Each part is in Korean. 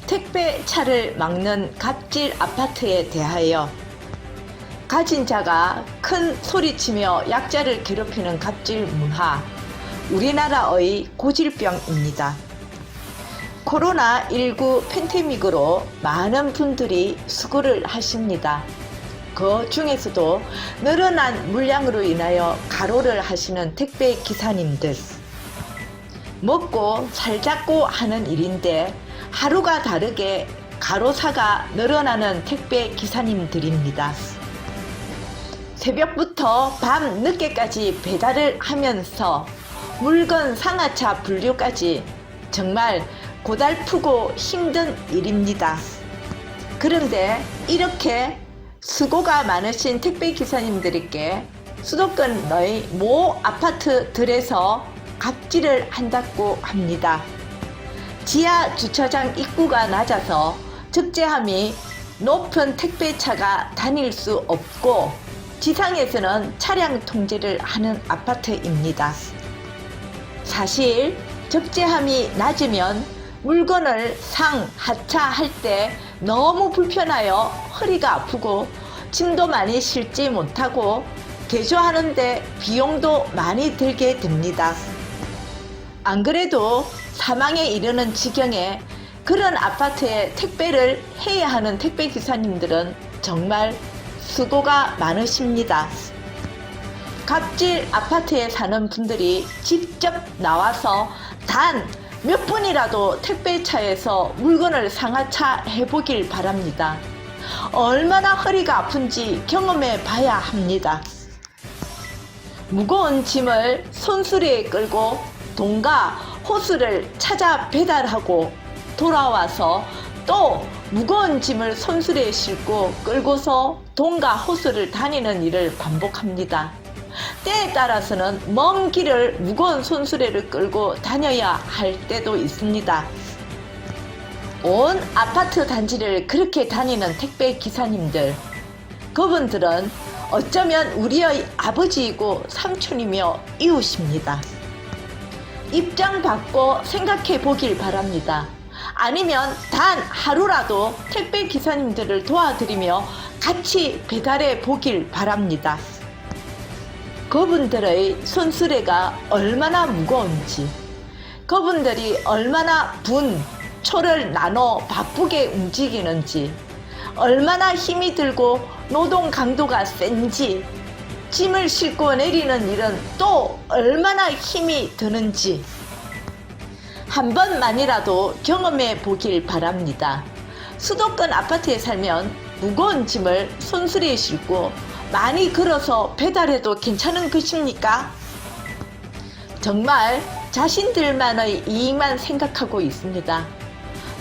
택배차를 막는 갑질 아파트에 대하여 가진 자가 큰 소리치며 약자를 괴롭히는 갑질 문화, 우리나라의 고질병입니다. 코로나19 팬데믹으로 많은 분들이 수고를 하십니다. 그 중에서도 늘어난 물량으로 인하여 가로를 하시는 택배 기사님들, 먹고 살자고 하는 일인데 하루가 다르게 가로사가 늘어나는 택배 기사님들입니다. 새벽부터 밤 늦게까지 배달을 하면서 물건 상하차 분류까지 정말 고달프고 힘든 일입니다. 그런데 이렇게 수고가 많으신 택배 기사님들에게 수도권의 모 아파트들에서 갑질을 한다고 합니다. 지하 주차장 입구가 낮아서 적재함이 높은 택배차가 다닐 수 없고 지상에서는 차량 통제를 하는 아파트입니다. 사실 적재함이 낮으면 물건을 상, 하차할 때 너무 불편하여 허리가 아프고 짐도 많이 실지 못하고 개조하는데 비용도 많이 들게 됩니다. 안 그래도 사망에 이르는 지경에 그런 아파트에 택배를 해야 하는 택배 기사님들은 정말 수고가 많으십니다. 갑질 아파트에 사는 분들이 직접 나와서 단 몇 분이라도 택배차에서 물건을 상하차 해보길 바랍니다. 얼마나 허리가 아픈지 경험해 봐야 합니다. 무거운 짐을 손수레에 끌고 동가 호수를 찾아 배달하고 돌아와서 또 무거운 짐을 손수레에 싣고 끌고서 동가 호수를 다니는 일을 반복합니다. 때에 따라서는 먼 길을 무거운 손수레를 끌고 다녀야 할 때도 있습니다. 온 아파트 단지를 그렇게 다니는 택배 기사님들, 그분들은 어쩌면 우리의 아버지이고 삼촌이며 이웃입니다. 입장 바꿔 생각해 보길 바랍니다. 아니면 단 하루라도 택배 기사님들을 도와드리며 같이 배달해 보길 바랍니다. 그분들의 손수레가 얼마나 무거운지, 그분들이 얼마나 초를 나눠 바쁘게 움직이는지, 얼마나 힘이 들고 노동 강도가 센지, 짐을 싣고 내리는 일은 또 얼마나 힘이 드는지 한 번만이라도 경험해 보길 바랍니다. 수도권 아파트에 살면 무거운 짐을 손수레에 싣고 많이 걸어서 배달해도 괜찮은 것입니까? 정말 자신들만의 이익만 생각하고 있습니다.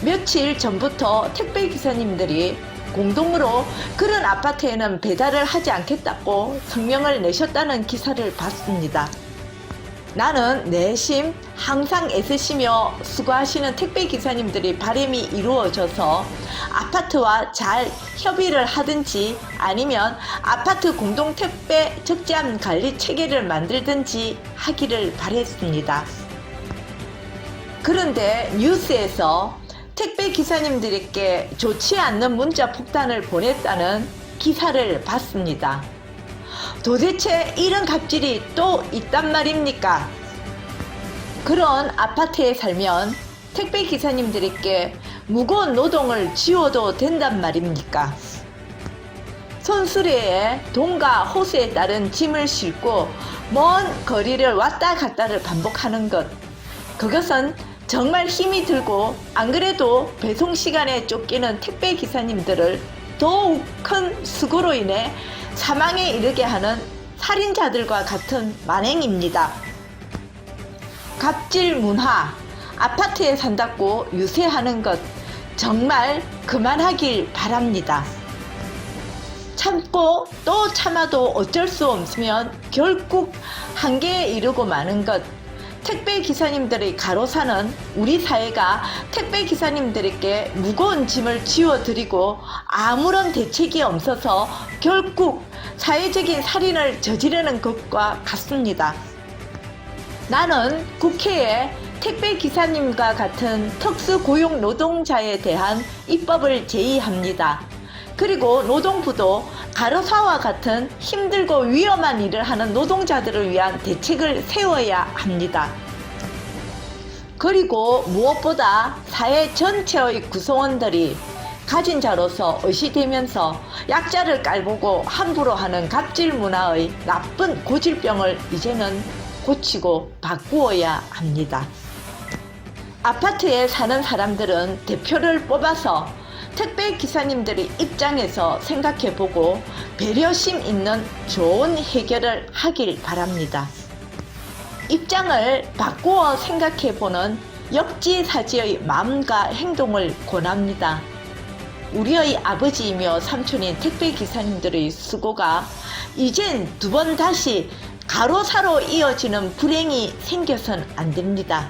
며칠 전부터 택배 기사님들이 공동으로 그런 아파트에는 배달을 하지 않겠다고 성명을 내셨다는 기사를 봤습니다. 나는 내심 항상 애쓰시며 수고하시는 택배 기사님들이 바람이 이루어져서 아파트와 잘 협의를 하든지 아니면 아파트 공동 택배 적재함 관리 체계를 만들든지 하기를 바랬습니다. 그런데 뉴스에서 택배 기사님들에게 좋지 않는 문자 폭탄을 보냈다는 기사를 봤습니다. 도대체 이런 갑질이 또 있단 말입니까? 그런 아파트에 살면 택배 기사님들에게 무거운 노동을 지워도 된단 말입니까? 손수레에 동가 호수에 따른 짐을 싣고 먼 거리를 왔다 갔다를 반복하는 것, 그것은 정말 힘이 들고 안 그래도 배송 시간에 쫓기는 택배 기사님들을 더욱 큰 수고로 인해 사망에 이르게 하는 살인자들과 같은 만행입니다. 갑질 문화, 아파트에 산다고 유세하는 것 정말 그만하길 바랍니다. 참고 또 참아도 어쩔 수 없으면 결국 한계에 이르고 마는 것, 택배 기사님들의 가로사는 우리 사회가 택배 기사님들에게 무거운 짐을 지워드리고 아무런 대책이 없어서 결국 사회적인 살인을 저지르는 것과 같습니다. 나는 국회에 택배 기사님과 같은 특수 고용 노동자에 대한 입법을 제의합니다. 그리고 노동부도 가로사와 같은 힘들고 위험한 일을 하는 노동자들을 위한 대책을 세워야 합니다. 그리고 무엇보다 사회 전체의 구성원들이 가진 자로서 의시되면서 약자를 깔보고 함부로 하는 갑질 문화의 나쁜 고질병을 이제는 고치고 바꾸어야 합니다. 아파트에 사는 사람들은 대표를 뽑아서 택배 기사님들의 입장에서 생각해보고 배려심 있는 좋은 해결을 하길 바랍니다. 입장을 바꾸어 생각해보는 역지사지의 마음과 행동을 권합니다. 우리의 아버지이며 삼촌인 택배 기사님들의 수고가 이젠 두 번 다시 가로사로 이어지는 불행이 생겨선 안 됩니다.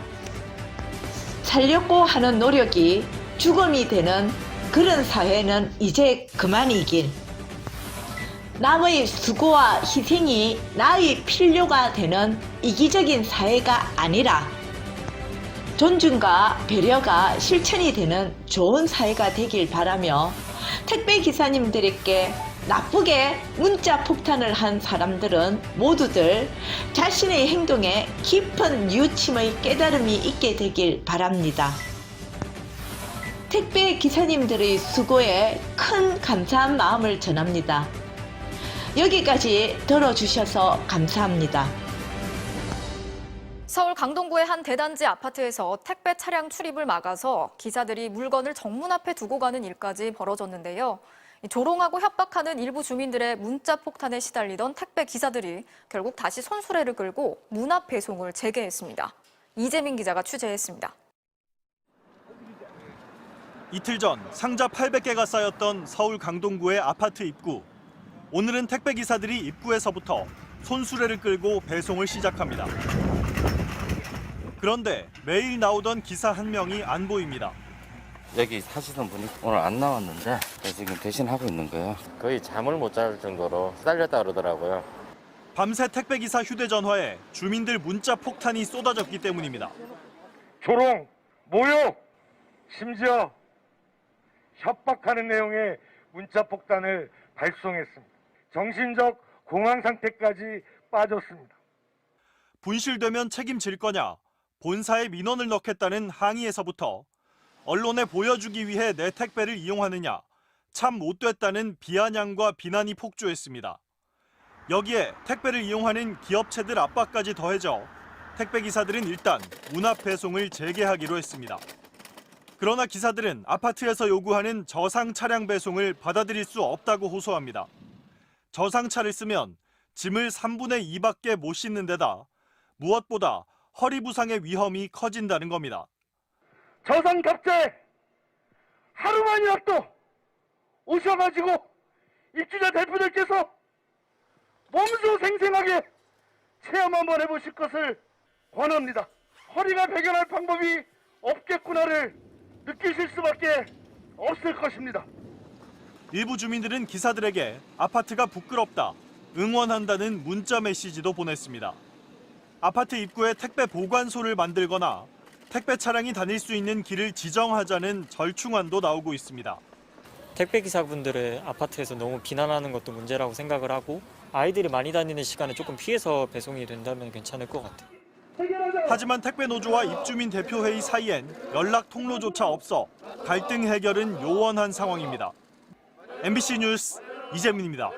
살려고 하는 노력이 죽음이 되는 그런 사회는 이제 그만이길. 남의 수고와 희생이 나의 필요가 되는 이기적인 사회가 아니라 존중과 배려가 실천이 되는 좋은 사회가 되길 바라며 택배 기사님들에게 나쁘게 문자 폭탄을 한 사람들은 모두들 자신의 행동에 깊은 뉘우침의 깨달음이 있게 되길 바랍니다. 택배 기사님들의 수고에 큰 감사한 마음을 전합니다. 여기까지 들어주셔서 감사합니다. 서울 강동구의 한 대단지 아파트에서 택배 차량 출입을 막아서 기사들이 물건을 정문 앞에 두고 가는 일까지 벌어졌는데요. 조롱하고 협박하는 일부 주민들의 문자 폭탄에 시달리던 택배 기사들이 결국 다시 손수레를 끌고 문 앞 배송을 재개했습니다. 이재민 기자가 취재했습니다. 이틀 전 상자 800개가 쌓였던 서울 강동구의 아파트 입구. 오늘은 택배 기사들이 입구에서부터 손수레를 끌고 배송을 시작합니다. 그런데 매일 나오던 기사 한 명이 안 보입니다. 여기 사시던 분이 오늘 안 나왔는데 지금 대신하고 있는 거예요. 거의 잠을 못 잘 정도로 시달렸다 그러더라고요. 밤새 택배 기사 휴대전화에 주민들 문자 폭탄이 쏟아졌기 때문입니다. 조롱, 모욕, 심지어 협박하는 내용의 문자 폭탄을 발송했습니다. 정신적 공황 상태까지 빠졌습니다. 분실되면 책임질 거냐, 본사에 민원을 넣겠다는 항의에서부터 언론에 보여주기 위해 내 택배를 이용하느냐, 참 못됐다는 비아냥과 비난이 폭주했습니다. 여기에 택배를 이용하는 기업체들 압박까지 더해져 택배 기사들은 일단 문 앞 배송을 재개하기로 했습니다. 그러나 기사들은 아파트에서 요구하는 저상 차량 배송을 받아들일 수 없다고 호소합니다. 저상차를 쓰면 짐을 3분의 2밖에 못 싣는 데다 무엇보다 허리 부상의 위험이 커진다는 겁니다. 저상갑자에 하루만이라도 오셔가지고 입주자 대표들께서 몸소 생생하게 체험 한번 해보실 것을 권합니다. 허리가 배경할 방법이 없겠구나를 느끼실 수밖에 없을 것입니다. 일부 주민들은 기사들에게 아파트가 부끄럽다, 응원한다는 문자 메시지도 보냈습니다. 아파트 입구에 택배 보관소를 만들거나 택배 차량이 다닐 수 있는 길을 지정하자는 절충안도 나오고 있습니다. 택배 기사분들을 아파트에서 너무 비난하는 것도 문제라고 생각을 하고 아이들이 많이 다니는 시간에 조금 피해서 배송이 된다면 괜찮을 것 같아요. 하지만 택배 노조와 입주민 대표회의 사이엔 연락 통로조차 없어 갈등 해결은 요원한 상황입니다. MBC 뉴스 이재민입니다.